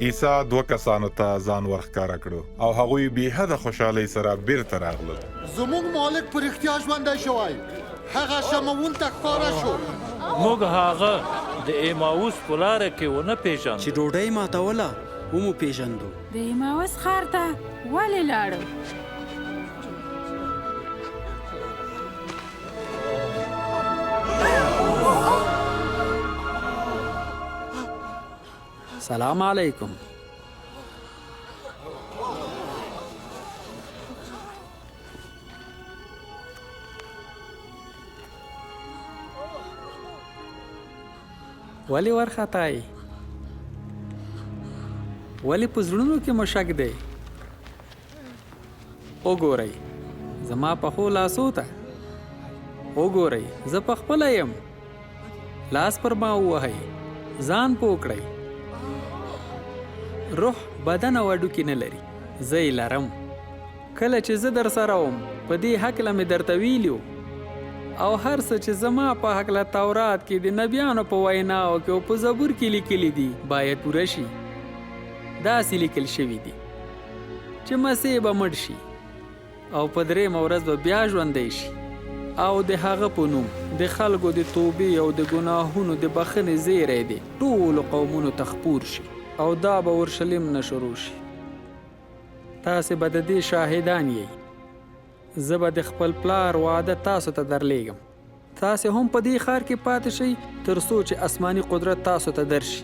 عیسی دوه کسانو ته ځان ورښکاره کړو او هغوی بې حده خوشحالۍ سره بیرته راغلل. زموږ مالک په رښتیا ژوندی شوی، هغه شمعون ته ښکاره شو. موږ هغه د ایماوس په لاره کې ونه پیژاندو چې ډوډۍ ماتوله ومو پیژندو. د ایماوس ښار ته ولې لاړو؟ سلام علیکم. ولی ورخطای؟ ولی په زړونو کې مو شک دی؟ وګورئ زما پخو لاسو ته، وګورئ زه پخپله یم. لاس پر ما ووهئ، ځان پوه کړئ. روح بدن او هډوکي نه لري، زه یې لرم. کله چې زه در سره وم په دې هکله مې درته ویلي وو، او هر څه چې زما په هکله تورات کې د نبیانو په ویناو کې او په زبور کې لیکلي دي باید پوره شي. داسې لیکل شوي دي چې مسیح به مړ شي او په درېیمه ورځ به بیا ژوندی شي، او د هغه په نوم د خلکو د توبې او د ګناهونو د بخښنې زیری دی ټولو قومونو ته خپور شي، او دا به اورشلیم نه شروع شي. تاسې به د دې شاهدان یئ. زه به د خپل پلار وعده تاسو ته درلیږم. تاسې هم په دې ښار کې پاتې شئ تر څو چې آسماني قدرت تاسو ته درشي.